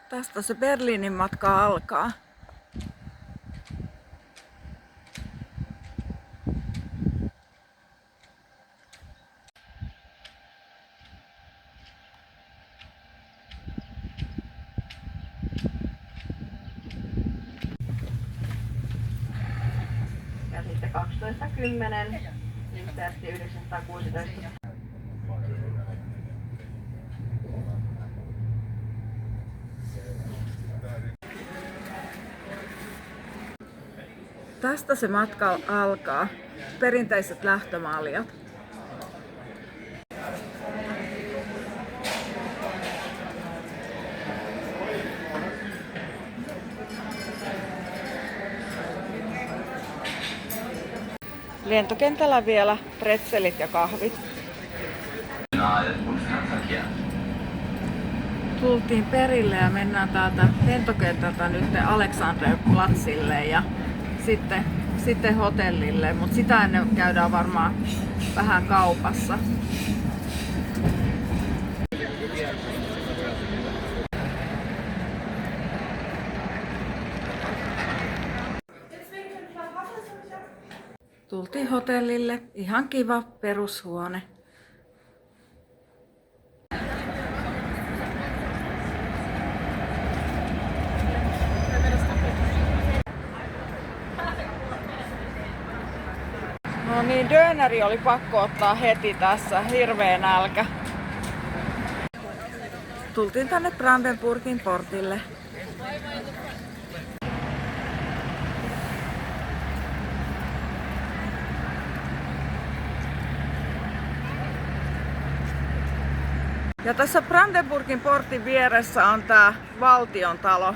Tästä se Berliinin matka alkaa. Ja sitten 12.10, yhteysti 916. Tästä se matka alkaa. Perinteiset lähtömaljat. Lentokentällä vielä pretzelit ja kahvit. Tultiin perille ja mennään täältä lentokentältä nyt Alexanderplatzille ja sitten hotellille, mutta sitä ennen käydään varmaan vähän kaupassa. Tultiin hotellille, ihan kiva perushuone. No niin, döneri oli pakko ottaa heti tässä, hirveä nälkä. Tultiin tänne Brandenburgin portille. Ja tässä Brandenburgin portin vieressä on tää Valtiontalo.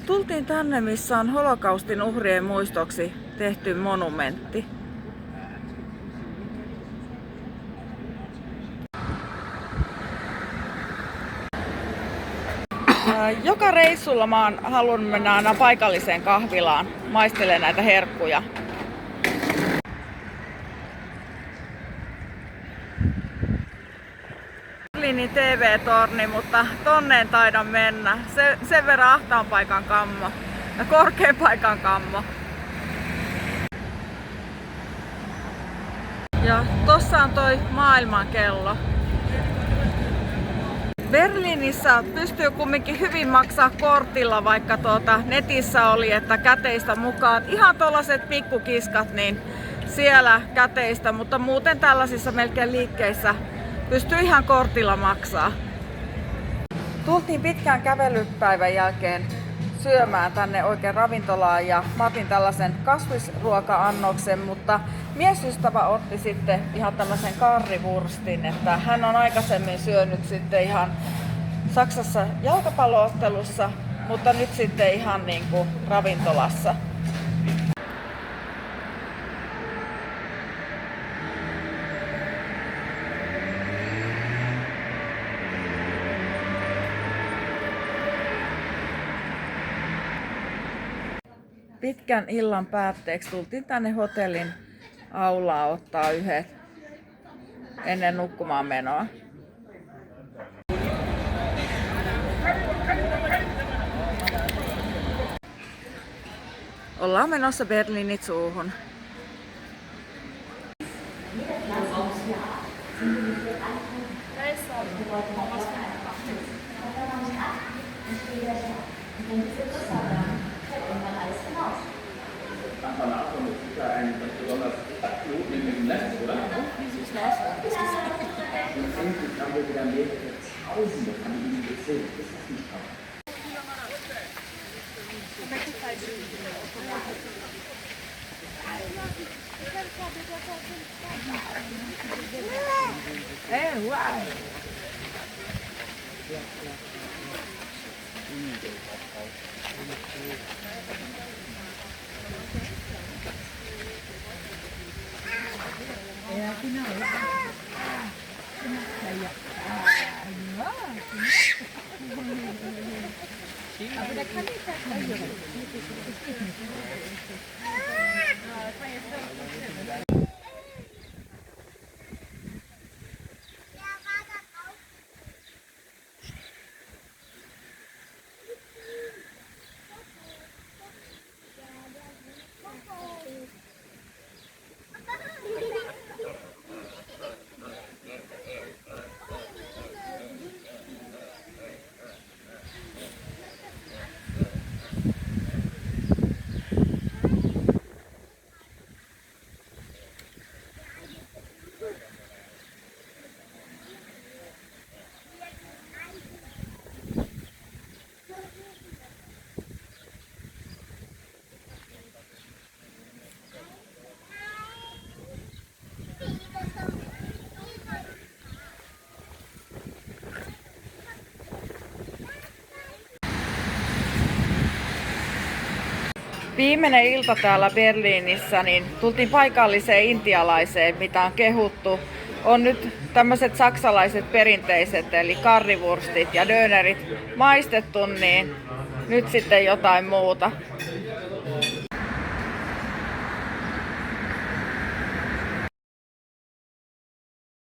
Tultiin tänne, missä on holokaustin uhrien muistoksi tehty monumentti. Joka reissulla mä oon halunnut mennä aina paikalliseen kahvilaan maistelemaan näitä herkkuja. Berliinin TV-torni, mutta tonne en taida mennä. Sen verran ahtaan paikan kammo ja korkean paikan kammo. Ja tossa on toi maailmankello. Berliinissä pystyy kumminkin hyvin maksaa kortilla, vaikka netissä oli, että käteistä mukaan. Ihan tollaset pikkukiskat, niin siellä käteistä, mutta muuten tällaisissa melkein liikkeissä pystyy ihan kortilla maksaa. Tultiin pitkän kävelypäivän jälkeen syömään tänne oikein ravintolaan ja mä otin tällaisen kasvisruoka-annoksen, mutta miesystävä otti sitten ihan tällaisen karrivurstin, että hän on aikaisemmin syönyt sitten ihan Saksassa jalkapalloottelussa, mutta nyt sitten ihan niin kuin ravintolassa. Pitkän illan päätteeksi tultiin tänne hotellin aulaan ottaa yhdet ennen nukkumaan menoa. Ollaan menossa Berliinin Zoohun. Viimeinen ilta täällä Berliinissä, niin tultiin paikalliseen intialaiseen, mitä on kehuttu. On nyt tämmöiset saksalaiset perinteiset, eli karrivurstit ja dönerit maistettu, niin nyt sitten jotain muuta.